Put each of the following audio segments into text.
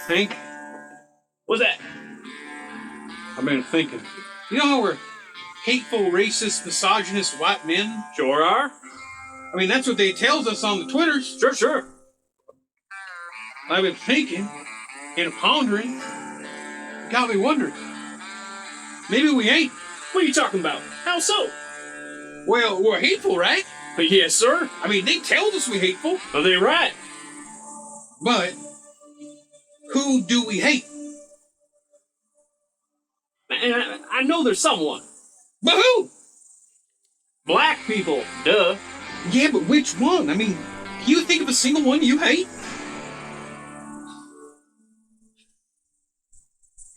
Hank? What's that? I've been thinking. You know how we're hateful, racist, misogynist white men? Sure are. I mean, that's what they tells us on the Twitters. Sure. I've been thinking and pondering. It got me wondering. Maybe we ain't. What are you talking about? How so? Well, we're hateful, right? Yes, sir. I mean, they tell us we're hateful. Are they right? But who do we hate? And I know there's someone. But who? Black people. Duh. Yeah, but which one? I mean, can you think of a single one you hate?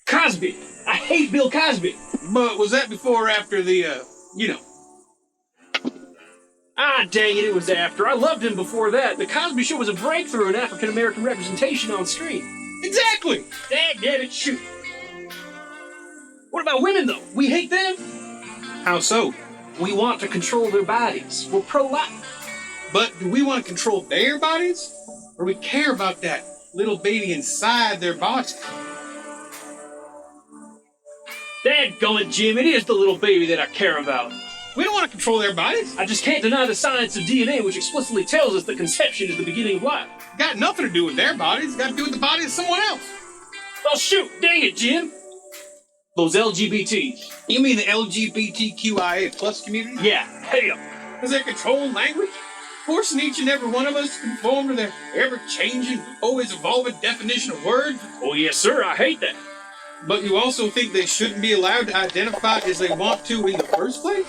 Cosby. I hate Bill Cosby. But was that before or after the, Ah, dang it was after. I loved him before that. The Cosby Show was a breakthrough in African-American representation on screen. Exactly! Daggett, shoot. What about women, though? We hate them? How so? We want to control their bodies. We're pro-life. But do we want to control their bodies? Or we care about that little baby inside their body? Dadgummit, Jim, it is the little baby that I care about. We don't want to control their bodies. I just can't deny the science of DNA, which explicitly tells us that conception is the beginning of life. Got nothing to do with their bodies. Got to do with the body of someone else. Oh, shoot. Dang it, Jim. Those LGBTs. You mean the LGBTQIA plus community? Yeah, hell. Is their controlling language? Forcing each and every one of us to conform to their ever-changing, always evolving definition of words? Oh, yes, sir. I hate that. But you also think they shouldn't be allowed to identify as they want to in the first place?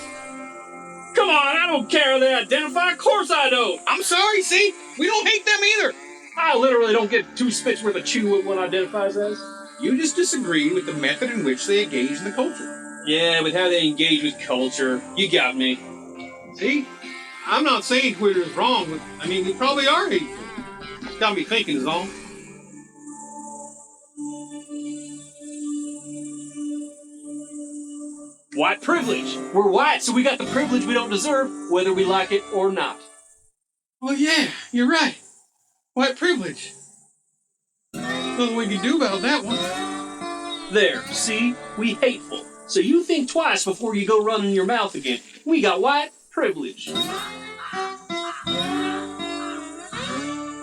Come on, I don't care how they identify. Of course I don't. I'm sorry, see? We don't hate them either. I literally don't get two spits worth of chew what one identifies as. You just disagree with the method in which they engage in the culture. Yeah, with how they engage with culture. You got me. See? I'm not saying Twitter is wrong, but I mean, we probably are hateful. It's got me thinking is all. White privilege. We're white, so we got the privilege we don't deserve, whether we like it or not. Well, yeah, you're right. White privilege. Nothing we can do about that one. There, see? We hateful. So you think twice before you go running your mouth again. We got white privilege.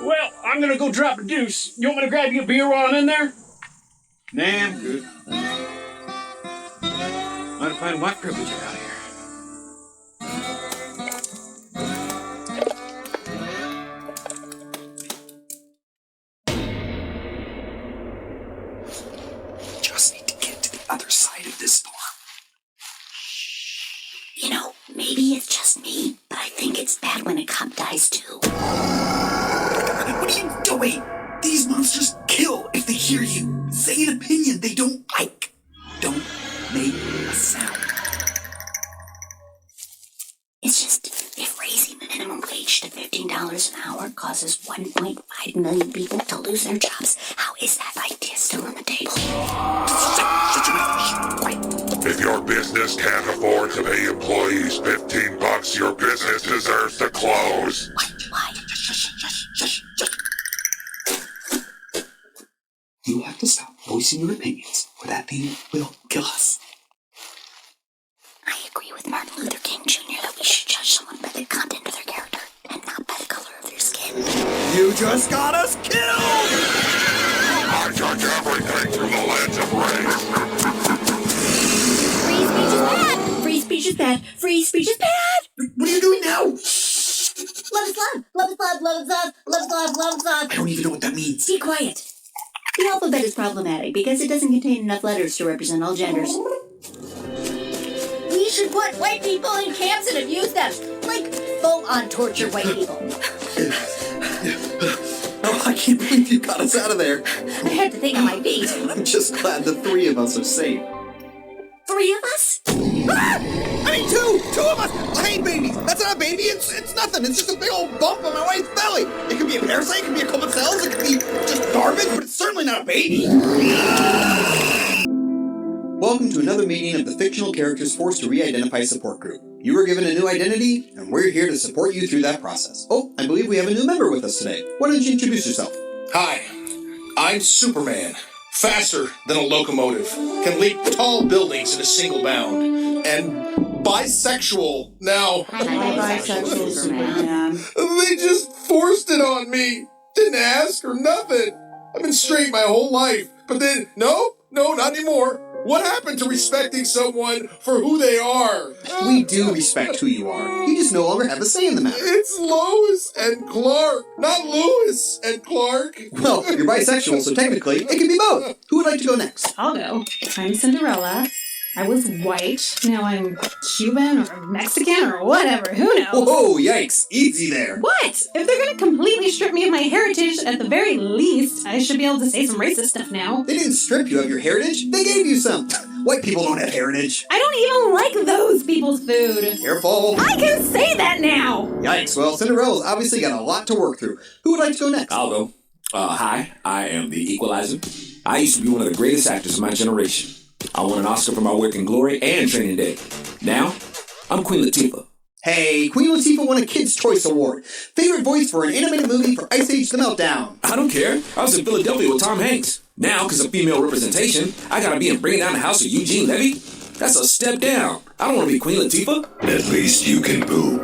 Well, I'm gonna go drop a deuce. You want me to grab you a beer while I'm in there? Nah, I'm good. Might find white privilege out here. Just need to get to the other side of this storm. You know, maybe it's just me, but I think it's bad when a cop dies too. What are you doing? These monsters kill if they hear you. Say an opinion they don't like. Don't make a sound. It's just, if raising the minimum wage to $15 an hour causes 1.5 million people to lose their jobs, how is that idea still on the table? Shut your mouth. Quiet. If your business can't afford to pay employees $15, your business deserves to close. Why? Shush. You have to stop voicing your opinions, or that thing will kill us. I agree with Martin Luther King Jr. that we should judge someone by the content of their character, and not by the color of their skin. You just got us killed! I judge everything through the lens of race. Free speech is bad! Free speech is bad! What are you doing now? Love is love! Love is love! Love is love! Love is love! Love is love! I don't even know what that means. Be quiet. The alphabet is problematic because it doesn't contain enough letters to represent all genders. We should put white people in camps and abuse them. Like, full-on torture white people. Oh, I can't believe you got us out of there. I had to think on my feet. I'm just glad the three of us are safe. 3 of us? Ah! I mean, two of us. I hate babies. That's not a baby. It's nothing. It's just a big old bump on my wife's belly. It could be a parasite. It could be a couple of cells. It could be just garbage, but it's certainly not a baby. Welcome to another meeting of the fictional characters forced to re-identify support group. You were given a new identity, and we're here to support you through that process. Oh, I believe we have a new member with us today. Why don't you introduce yourself? Hi, I'm Superman. Faster than a locomotive. Can leap tall buildings in a single bound. And bisexual. Now, Bisexual Superman. they just forced it on me. Didn't ask or nothing. I've been straight my whole life. But then, no, not anymore. What happened to respecting someone for who they are? We do respect who you are. You just no longer have a say in the matter. It's Lois and Clark, not Lewis and Clark. Well, you're bisexual, so technically it can be both. Who would like to go next? I'll go. I'm Cinderella. I was white. Now I'm Cuban or Mexican or whatever. Who knows? Whoa, yikes. Easy there. What? If they're gonna completely strip me of my heritage, at the very least, I should be able to say some racist stuff now. They didn't strip you of your heritage. They gave you some. White people don't have heritage. I don't even like those people's food. Careful. I can say that now! Yikes. Well, Cinderella's obviously got a lot to work through. Who would like to go next? I'll go. Hi, I am the Equalizer. I used to be one of the greatest actors of my generation. I won an Oscar for my work in Glory and Training Day. Now, I'm Queen Latifah. Hey, Queen Latifah won a Kids' Choice Award. Favorite voice for an animated movie for Ice Age: The Meltdown. I don't care. I was in Philadelphia with Tom Hanks. Now, because of female representation, I gotta be in Bringing Down the House with Eugene Levy? That's a step down. I don't want to be Queen Latifah. At least you can boo.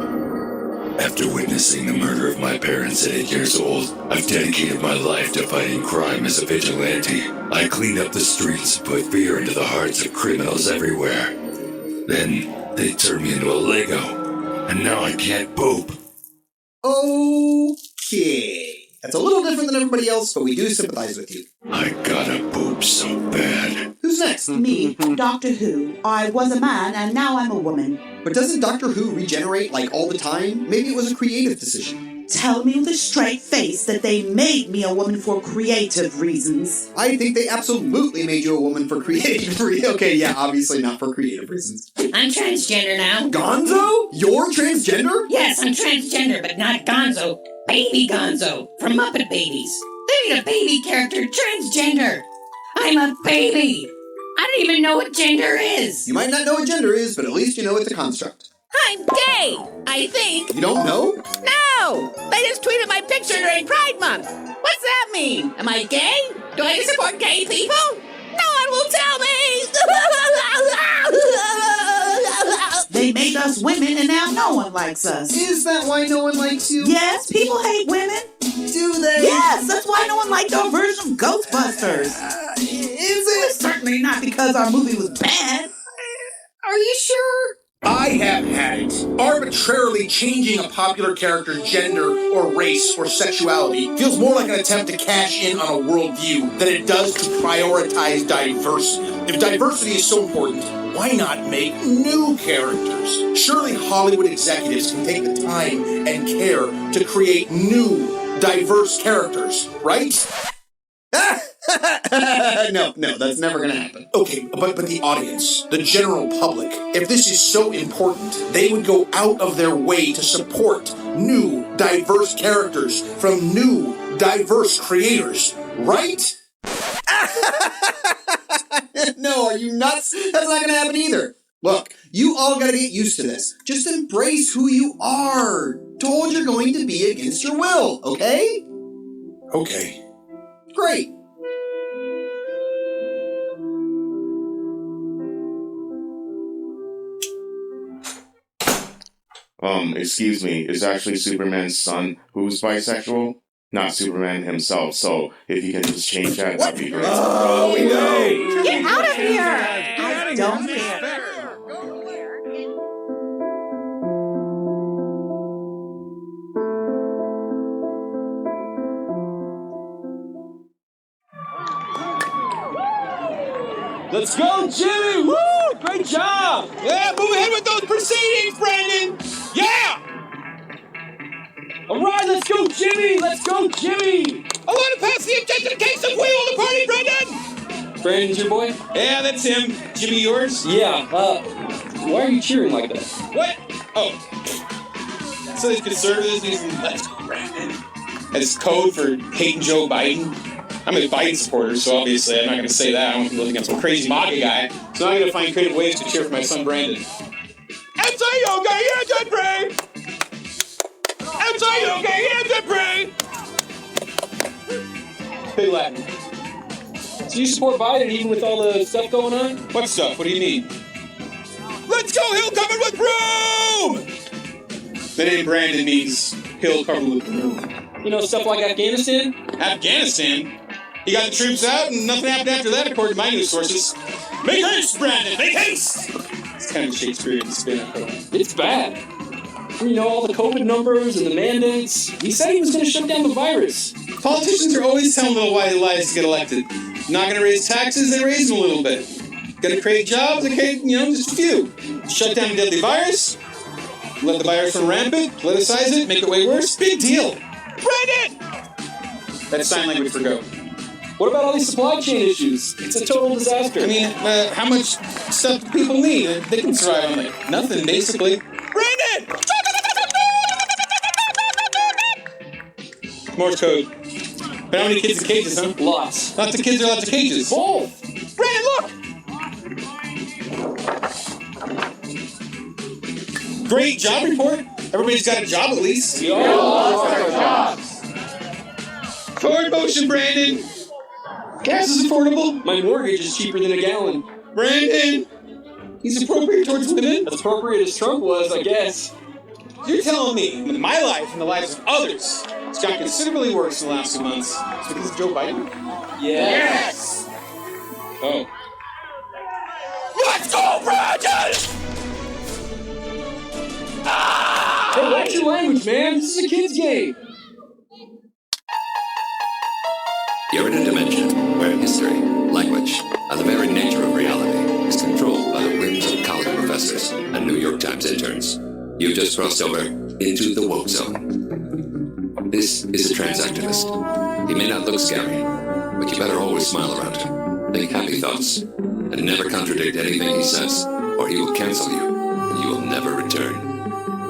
After witnessing the murder of my parents at 8 years old, I've dedicated my life to fighting crime as a vigilante. I cleaned up the streets, put fear into the hearts of criminals everywhere. Then they turned me into a Lego, and now I can't poop. Okay. That's a little different than everybody else, but we do sympathize with you. I gotta poop so bad. Who's next? Me, Doctor Who. I was a man and now I'm a woman. But doesn't Doctor Who regenerate like all the time? Maybe it was a creative decision. Tell me with a straight face that they made me a woman for creative reasons. I think they absolutely made you a woman for creative reasons. Okay, yeah, obviously not for creative reasons. I'm transgender now. Gonzo? You're transgender? Yes, I'm transgender, but not Gonzo. Baby Gonzo from Muppet Babies. They made a baby character transgender. I'm a baby. I don't even know what gender is. You might not know what gender is, but at least you know it's a construct. I'm gay, I think. You don't know? No! They just tweeted my picture during Pride Month. What's that mean? Am I gay? Do I support gay people? No one will tell me! They made us women and now no one likes us. Is that why no one likes you? Yes, people hate women. Do they? Yes, that's why no one liked our version of Ghostbusters. Is it? Certainly not because our movie was bad. Are you sure? I have had it. Arbitrarily changing a popular character's gender or race or sexuality feels more like an attempt to cash in on a worldview than it does to prioritize diversity. If diversity is so important, why not make new characters? Surely Hollywood executives can take the time and care to create new, diverse characters, right? No, that's never gonna happen. Okay, but the audience, the general public, if this is so important, they would go out of their way to support new, diverse characters from new, diverse creators, right? No, are you nuts? That's not gonna happen either. Look, you all gotta get used to this. Just embrace who you are. Told you're going to be against your will, okay? Okay. Great. Excuse me, is actually Superman's son who's bisexual? Not Superman himself, so if you can just change that, that'd be great. Oh, we know! Get out of here! I don't care. Let's go, Jimmy! Woo! Great job! Yeah, move ahead with those proceedings, Brandon! Yeah! All right, let's go, Jimmy! Let's go, Jimmy! I want to pass the objective case of we will the party, Brandon! Brandon's your boy? Yeah, that's him. Jimmy, yours? Yeah, why are you cheering like that? What? Oh. So these conservatives use let's go, Brandon as code for hating Joe Biden. I'm a Biden supporter, so obviously I'm not going to say that. I don't want to live against some crazy MAGA guy. So I'm going to find creative ways to cheer for my son Brandon. Big Latin. So you support Biden even with all the stuff going on? What stuff? What do you mean? Let's go hill covered with broom! The name Brandon means hill covered with broom. You know, stuff like Afghanistan? Afghanistan? He got the troops out and nothing happened after that, according to my news sources. Make haste, Brandon! Make haste! It's kind of a Shakespearean spin on it. It's bad. You know, all the COVID numbers and the mandates. He said he was going to shut down the virus. Politicians are always telling little white lies to get elected. Not going to raise taxes, they raise them a little bit. Going to create jobs, okay, just a few. Shut down the deadly virus. Let the virus run rampant. Politicize it, make it way worse. Big deal. Brandon! That's sign language for go. What about all these supply chain issues? It's a total disaster. I mean, how much stuff do people need? They can survive on like nothing, basically. Brandon! Morse code. But how many kids in cages, huh? Lots. Lots of kids or lots of cages? Both. Brandon, look! Great job report. Everybody's got a job at least. We all lost our jobs. Forward motion, Brandon. Gas is affordable. My mortgage is cheaper than a gallon. Brandon! He's appropriate towards women? As appropriate as Trump was, I guess. You're telling me that my life and the lives of others has gotten considerably worse in the last 2 months because of Joe Biden? Yes! Oh. Let's go, Brandon! Hey, watch your language, man. This is a kid's game. You're in a dimension where history, language, and the very nature of reality is controlled by the whims of college professors and New York Times interns. You've just crossed over into the woke zone. This is a trans activist. He may not look scary, but you better always smile around him. Think happy thoughts, and never contradict anything he says, or he will cancel you, and you will never return.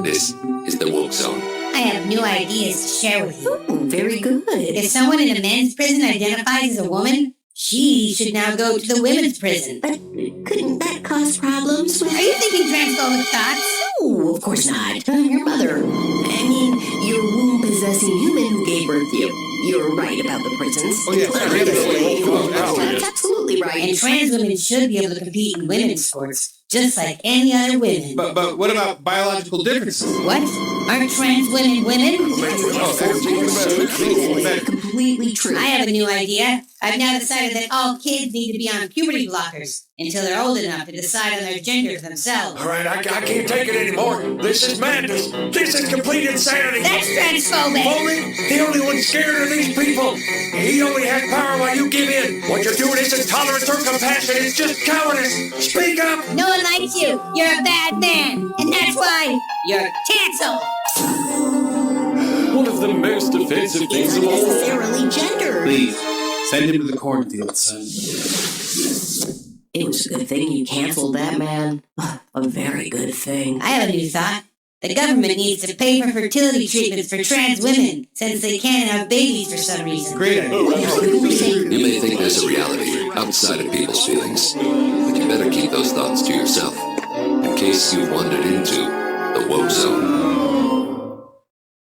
This is the woke zone. I have new ideas to share with you. Ooh, very good. If someone in a men's prison identifies as a woman, she should now go to the women's prison. But couldn't that cause problems with... Are you thinking transphobic thoughts? No, of course not. I'm your mother. I mean, your womb-possessing human who gave birth to you. You're right about the prisons. Oh, yeah. That's absolutely right. And trans women should be able to compete in women's sports, just like any other women. But what about biological differences? What? Aren't trans women women? That's completely true. I have a new idea. I've now decided that all kids need to be on puberty blockers until they're old enough to decide on their gender themselves. All right, I can't take it anymore. This is madness. This is complete insanity. That's transphobic. Bully, the only one scared of these people. He only has power while you give in. What you're doing isn't tolerance or compassion. It's just cowardice. Speak up. No one likes you. You're a bad man. And that's why you're canceled. One of the most offensive things of all. Unnecessarily gendered. Please, send him to the cornfield, son. It was a good thing you canceled that, man. A very good thing. I have a new thought. The government needs to pay for fertility treatments for trans women since they can't have babies for some reason. Great idea. You may think there's a reality outside of people's feelings, but you better keep those thoughts to yourself, in case you wandered into the woke zone.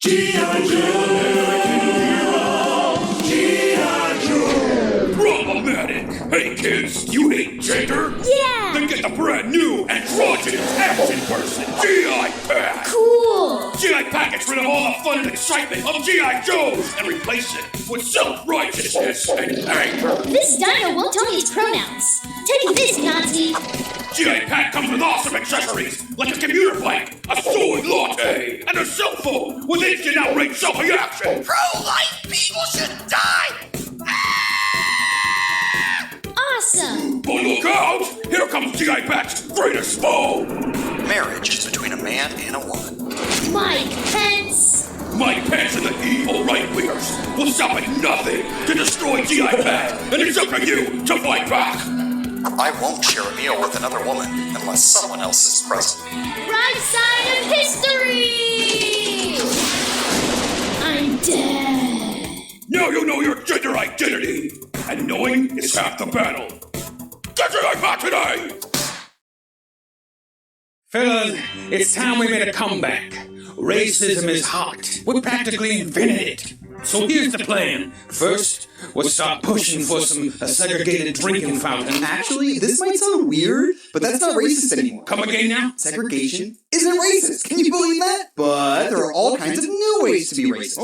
G.I. Joe! Problematic! Hey kids, you hate gender? Yeah! Then get the brand new androgynous action person, G.I. Pack! Cool! G.I. Pack gets rid of all the fun and excitement of G.I. Joes and replace it with self-righteousness and anger! This dino won't tell me his pronouns. Take this, Nazi! G.I. Pack comes with awesome accessories like a computer blank, a sword latte, and a cell phone with instant outrage self-reaction! Pro-life people should die! Awesome! But look out! Here comes G.I. Pack's greatest foe! Marriage is between a man and a woman. Mike Pence! Mike Pence and the evil right-wingers will stop at nothing to destroy G.I. Pack, and it's up to you to fight back! I won't share a meal with another woman unless someone else is present. Right side of history! I'm dead. Now you know your gender identity, and knowing is half the battle. Get G.I. Pack today! Fellas, it's time we made a comeback. Racism is hot. We practically invented it. So here's the plan. First, we'll start pushing for a segregated drinking fountain. Actually, this might sound weird, but that's not racist anymore. Come again now? Segregation isn't racist. Can you believe that? But there are all kinds of new ways to be racist.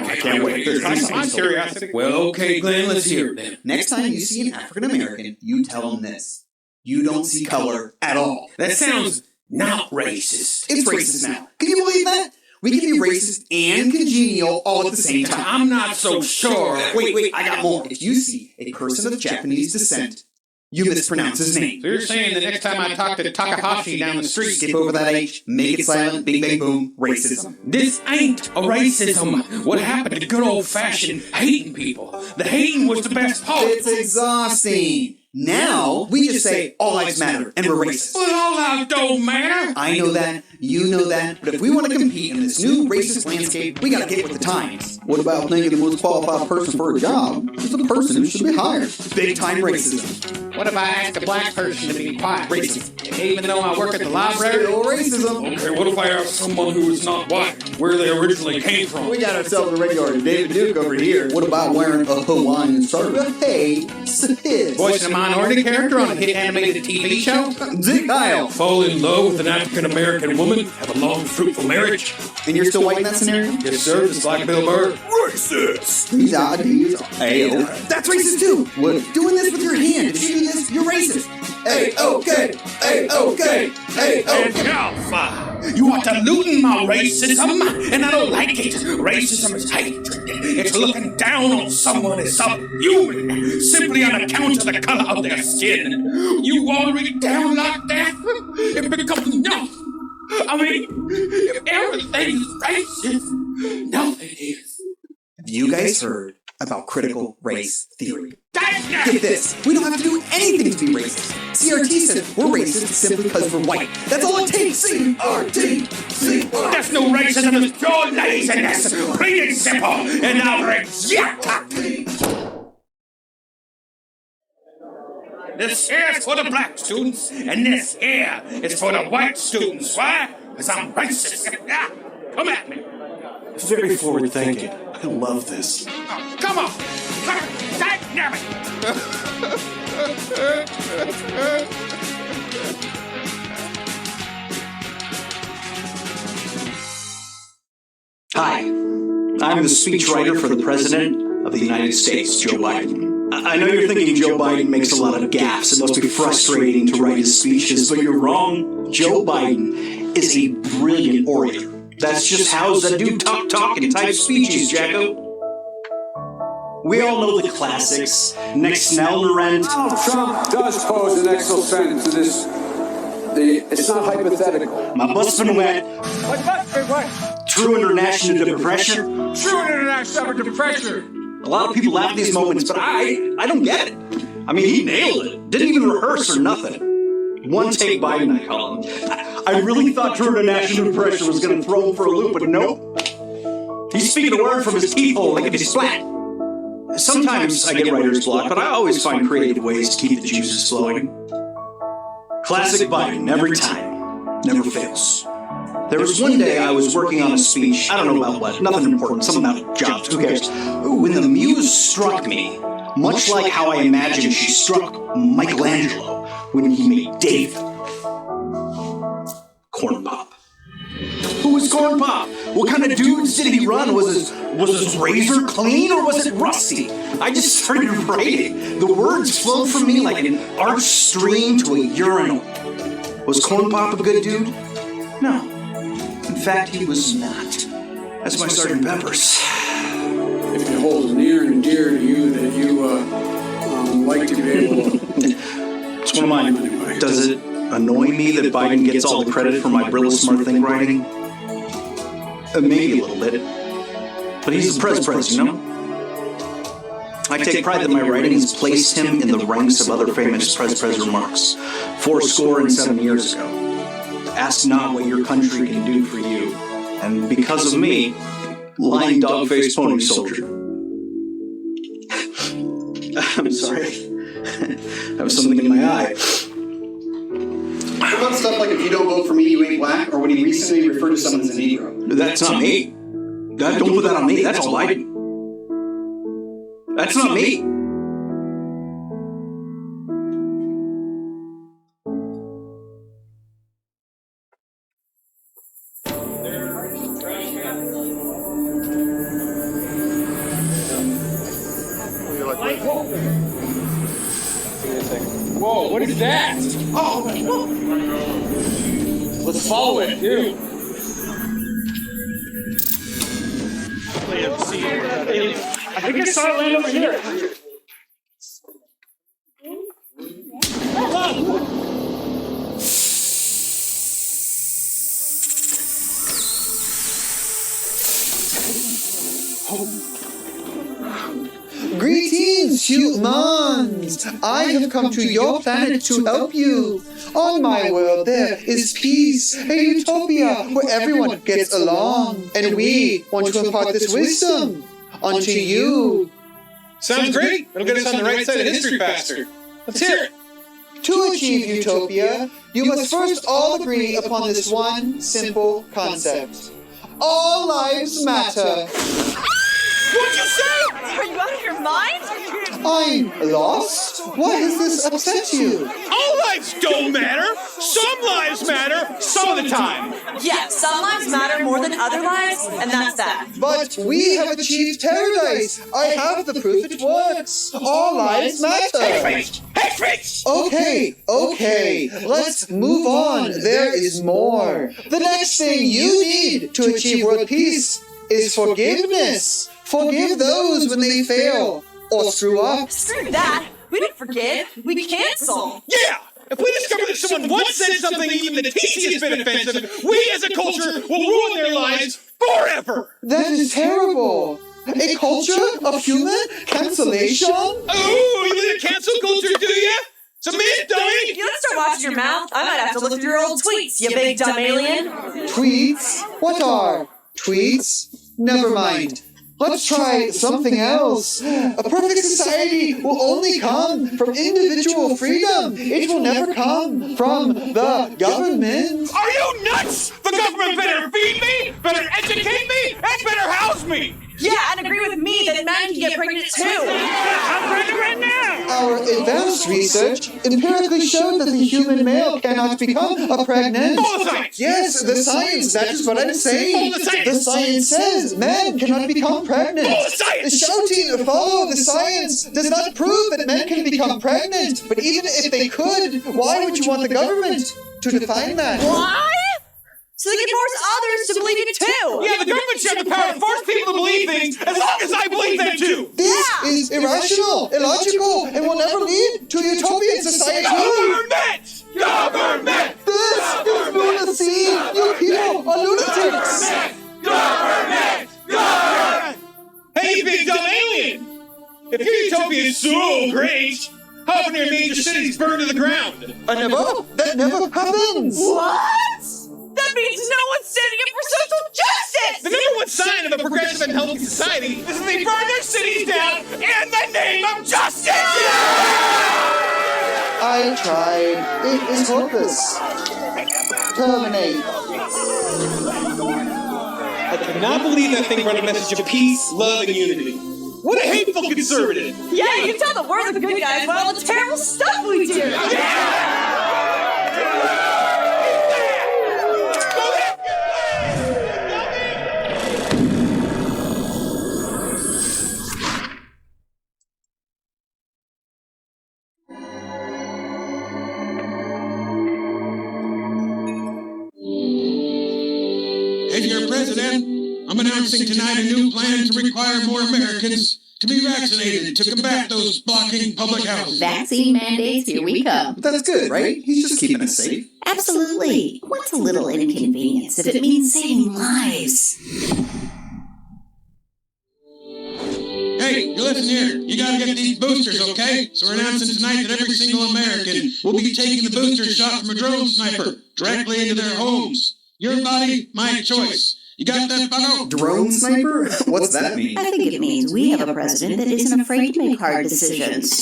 I can't wait. I'm curiosity. Well, okay, Glenn, let's hear it then. Next time you see an African American, you tell them this. You don't see color at all. That sounds not racist. It's racist now. Can you believe that? We can be racist and congenial all at the same time. I'm not so sure. Wait, I got more. If you see a person of Japanese descent, you mispronounce his name. So you're saying the next time I talk to Takahashi down the street, skip over that H, make it silent, bing, bang, boom, racism. This ain't a racism. What happened to good old-fashioned hating people? The hating was the best part. It's exhausting. Now, we just say all lives matter, and we're racist. But all lives don't matter. I know that, you know that, but if we want to compete in this new racist landscape, we gotta get with the times. What about thinking the most qualified person for a job is the person who should be hired? Big time racism. what if I ask a black person to be quiet? Racism. Even though I work at the library? Still racism. Okay, what if I ask someone who is not white where they originally came from? We got ourselves a regular David Duke over here. What about wearing a Hawaiian shirt? Hey, sis. Voicing a minority character on a hit animated TV show? Dick Kyle. Fall in love with an African-American woman, have a long, fruitful marriage. And you're still white in that scenario? Yes, sir, just like Bill Burr. Racist! These ideas are That's racist too! What? Doing this with your hand. If you do this, you're racist. A-OK! A-OK! A-OK! And Alpha, you are diluting my racism, and I don't like it. Racism is hatred. It's looking down on someone as subhuman, simply on account of the color of their skin. You water it down like that, it becomes no. I mean, if everything is racist, nothing is. Have you guys heard about critical race theory? Get Get this! We don't have to do anything to be racist. CRT said we're racist simply because we're white. That's all it takes. CRT! CRT! There's no racism, it's pure laziness. Plain and simple, and I'll reject it. This here is for the black students, and this here is for the white students. Why? Because I'm racist. Come at me. Very forward thinking. I love this. Oh, come on. Dynamic. Hi, I'm the speechwriter for the President of the United States, Joe Biden. I know you're thinking Joe Biden makes a lot of gaffes. It must be frustrating to write his speeches, but you're wrong. Joe Biden is a brilliant orator. That's just how that dude talk and type speeches, Jacko. We all know the classics. Next Snell Laurent. Donald Trump does pose an exoskeleton to this. It's not hypothetical. My bus been wet. What? True international depression. True international depression. A lot of people laugh at these moments, but I don't get it. I mean, he nailed it. Didn't even rehearse or nothing. One take Biden, I call him. I really thought True International Depression was going to throw him for a loop, but nope. He's speaking a word from his peephole like it's splat. Sometimes I get writer's block, but I always find creative ways to keep the juices flowing. Classic Biden, every time. Never fails. There was one day I was working on a speech, I don't know about what, nothing important, something about jobs, who cares? When the muse struck me, much like how I imagine she struck Michelangelo when he made David. Corn Pop. Who was Corn Pop? What kind of dudes did he run? Was his razor clean or was it rusty? I just started writing. The words flowed from me like an arched stream to a urinal. Was Corn Pop a good dude? No. In fact, he was not. That's my Sgt. Pepper's. If it holds near and dear to you that you like to be able to... It's one of mine. Anyway. Does it annoy me that Biden gets all the credit for my brilliant smart thing writing? Maybe a little bit. But he's the pres, you know? I take pride that my writing has placed him in the ranks of other famous pres remarks 77 years ago. Ask not what your country can do for you. And because of me, lying dog-faced pony soldier. I'm sorry. I have something in my eye. What about stuff like if you don't vote for me, you ain't black, or when he recently referred to someone as a Negro? That's not me. Don't put that on me. That's all Biden. That's not me. Whoa, what is that? Oh, let's follow it, dude. I think I saw it land over here. Greetings, humans! I have come to your planet to help you. On my world, there is peace, a utopia where everyone gets along, and we want to impart this wisdom onto you. Sounds great. It'll get us on the right side of history faster. Let's hear it. To achieve utopia, you must first all agree upon this one simple concept. All lives matter. What'd you say? Are you out of your mind? I'm lost? Why has this upset you? All lives don't matter. Some lives matter some of the time. Yeah, some lives matter more than other lives, and that's that. But we have achieved paradise. I have the proof it works. All lives matter. Hey, Okay. Let's move on. There is more. The next thing you need to achieve world peace is forgiveness. Forgive those when they fail or screw up. Screw that. We don't forgive. We cancel. Yeah! If we discover that someone once said something even the teasiest bit offensive, we as a culture will ruin their lives forever! That is terrible. A culture of human cancellation? Oh, you believe in cancel culture, do ya? It's a myth, dummy! You gotta start watching your mouth. I might have to look through your old tweets, you big dumb alien. Tweets? What are tweets? Never mind. Let's try something else. A perfect society will only come from individual freedom. It will never come from the government. Are you nuts? The government better feed me, better educate me, and better house me! Yeah, and agree with me that men can get pregnant too. I'm pregnant right now! Our advanced research empirically showed that the human male cannot become a pregnant. All the science! Yes, the science, that is what I'm saying. All the science! The science says men cannot become pregnant. All the science! Shouting, follow the science, does not prove that men can become pregnant. But even if they could, why would you want the government to define that? Why? So they can force others to believe it too. Yeah, the government should have the power to force people to believe things as long as I believe them too. This is irrational, illogical, and will never lead to a utopian society. Government! This is lunacy. You people are lunatics. Government! Hey, you big dumb alien! If your utopia is so great, how often are major cities burned to the ground? That never happens. What? That means no one's standing up for social justice! The number one sign of a progressive and healthy society is that they burn their cities down in the name of justice! I tried. It is hopeless. Terminate. I cannot believe that thing brought a message of peace, love, and unity. What a hateful conservative! Yeah, you can tell that we're the good guys by all the terrible stuff we do! As your president, I'm announcing tonight a new plan to require more Americans to be vaccinated to combat those blocking public health. Vaccine mandates, here we come. That's good, right? He's just keeping us safe. Absolutely. What's a little inconvenience if it means saving lives? Hey, you listen here. You gotta get these boosters, okay? So we're announcing tonight that every single American will be taking the booster shot from a drone sniper directly into their homes. Your body, my choice. You got that, bucko? Drone sniper? What's that mean? I think it means we have a president that isn't afraid to make hard decisions.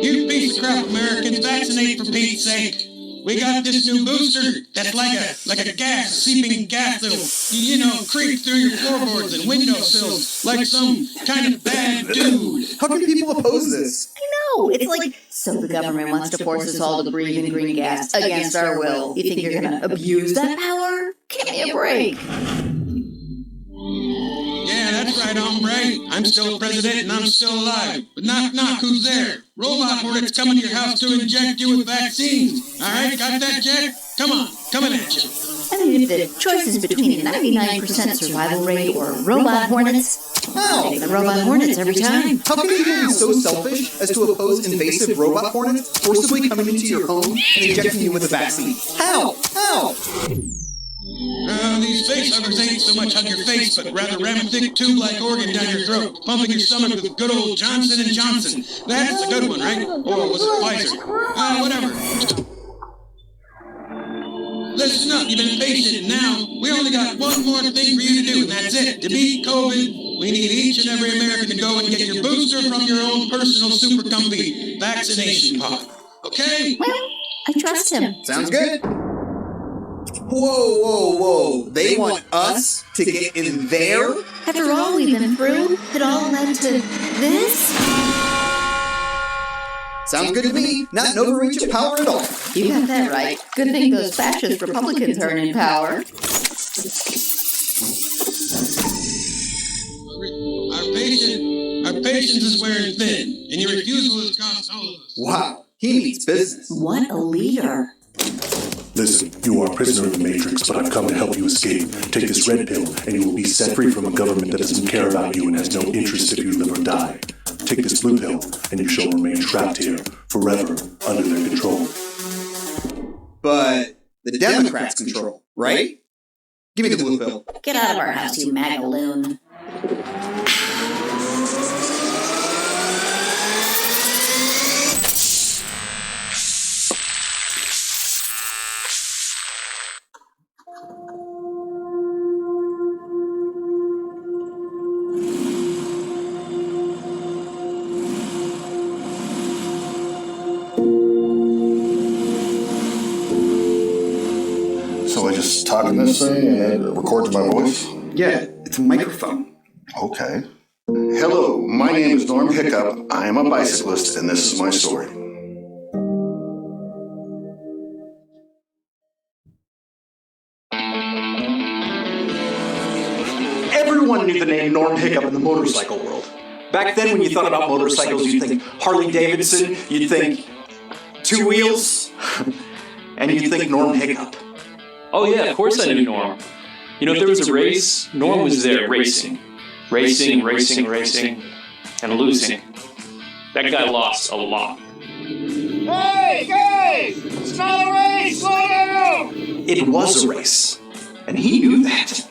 You piece of crap Americans, vaccinate for Pete's sake. We got this new booster that's like a gas, seeping gas that'll, creep through your floorboards and windowsills like some kind of bad dude. How can people oppose this? I know. It's like, so the government wants to force us all to breathe in green gas against our will. You think you're going to abuse that power? Give me a break. Yeah, that's right, hombre. I'm still president and I'm still alive. But knock, knock, who's there? Robot hornets coming to your house to inject you with vaccines. All right, got that, Jack? Come on, coming at you. I mean, if the choice is between a 99% survival rate or robot hornets, I'll take the robot hornets every time. How can people be so selfish as to oppose invasive robot hornets forcibly coming into your home and injecting you with a vaccine? How? These face huggers ain't so much hug your face, but rather ram a thick tube-like organ down your throat, pumping your stomach with good old Johnson & Johnson. That's a good one, right? Or was it Pfizer? Whatever. Listen up, you've been patient now. We only got one more thing for you to do, and that's it. To beat COVID, we need each and every American to go and get your booster from your own personal super comfy vaccination pod. Okay? Well, I trust him. Sounds good. Whoa. They want us to get in there? After all we've been through, it all led to this? Sounds good to me. Not an overreach of power at all. You got that right. Good thing those fascist Republicans aren't in power. Our patience is wearing thin, and your refusal has cost all of us. Wow, he means business. What a leader. Listen, you are a prisoner of the Matrix, but I've come to help you escape. Take this red pill, and you will be set free from a government that doesn't care about you and has no interest if you live or die. Take this blue pill, and you shall remain trapped here, forever, under their control. But the Democrats control, right? Give me the blue pill. Get out of our house, you MAGA loon. So I just talk in this thing and it records my voice? Yeah, it's a microphone. Okay. Hello, my name is Norm Hiccup. I am a bicyclist, and this is my story. Everyone knew the name Norm Hiccup in the motorcycle world. Back then, when you thought about motorcycles, you'd think Harley Davidson, you'd think Two Wheels, and you'd think Norm Hiccup. Oh yeah, of course I knew Norm. You know, if there was a race, Norm was there racing. Racing, and losing. That guy lost a lot. Hey, guys! It's not a race! Slow down! It was a race, and he knew that.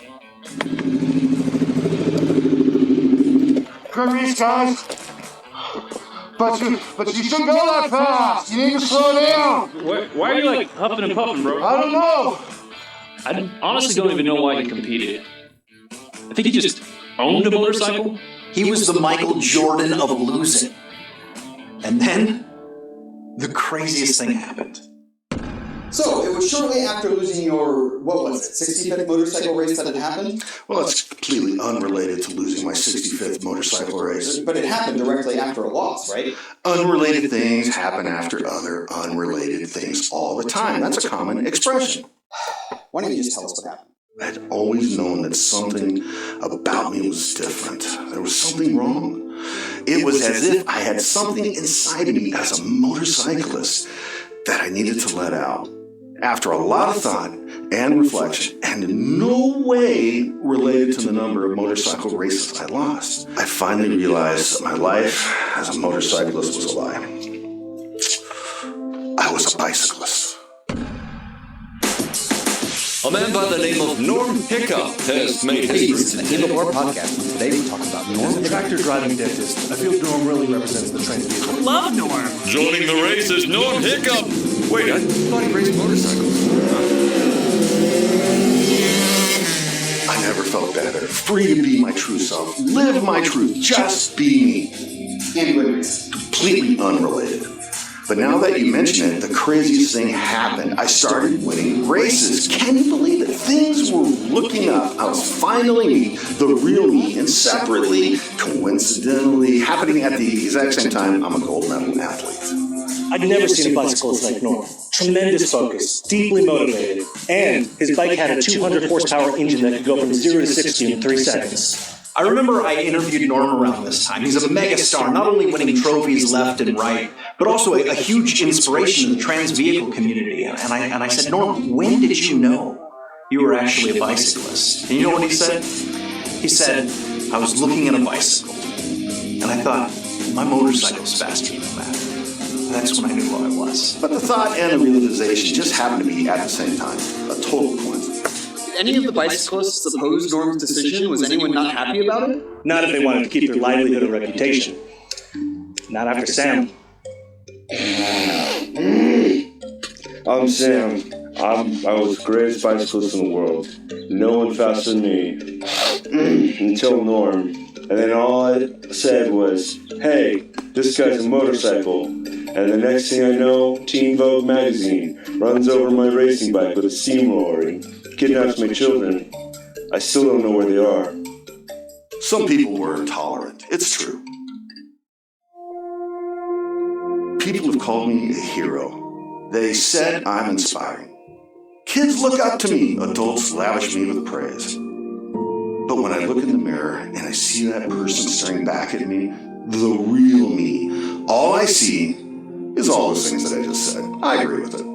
Good race, guys. But you shouldn't go that fast. You need to slow down. Why are you like huffing and puffing, bro? I don't know. I honestly don't even know why he competed. I think he just owned a motorcycle. He was the Michael Jordan of losing. And then, the craziest thing happened. So, it was shortly after losing your, 65th motorcycle race that it happened? Well, it's completely unrelated to losing my 65th motorcycle race. But it happened directly after a loss, right? Unrelated things happen after other unrelated things all the time. That's a common expression. Why don't you just tell us what happened? I'd always known that something about me was different. There was something wrong. It was as if I had something inside of me as a motorcyclist that I needed to let out. After a lot of thought and reflection, and in no way related to the number of motorcycle races I lost, I finally realized that my life as a motorcyclist was a lie. I was a bicyclist. A man by the name of Norm Hiccup has made Hey, history. it's the Game of War podcast. Today we're talking about Norm. Tractor driving dentist. I feel Norm really represents the trend vehicle. Love Norm. Joining the race is Norm Hiccup. Wait, I thought he raced motorcycles. I never felt better. Free to be my true self. Live my truth. Just be me. And good reason. Completely unrelated. But now that you mention it, the craziest thing happened. I started winning races. Can you believe it? Things were looking up. I was finally meeting the real me, and separately, coincidentally, happening at the exact same time, I'm a gold medal athlete. I'd never seen a bicyclist like Norm. Tremendous focus, deeply motivated, and his bike had a 200 horsepower engine that could go from 0 to 60 in 3 seconds. I remember I interviewed Norm around this time. He's a megastar, not only winning trophies left and right, but also a huge inspiration to the trans vehicle community. And I said, Norm, when did you know you were actually a bicyclist? And you know what he said? He said, I was looking at a bicycle, and I thought, my motorcycle's faster than that. That's when I knew who I was. But the thought and the realization just happened to be at the same time. A total coincidence. Did any of the bicyclists oppose Norm's decision? Was anyone not happy about it? Not if they wanted to keep their livelihood or reputation. Not after Sam. I'm Sam. I was the greatest bicyclist in the world. No one faster than me. Until Norm. And then all I said was, hey, this guy's a motorcycle. And the next thing I know, Teen Vogue magazine runs over my racing bike with a steamroller and kidnaps my children. I still don't know where they are. Some people were intolerant. It's true. People have called me a hero. They said I'm inspiring. Kids look up to me. Adults lavish me with praise. But when I look in the mirror and I see that person staring back at me, the real me, all I see is all those things that I just said. I agree with it.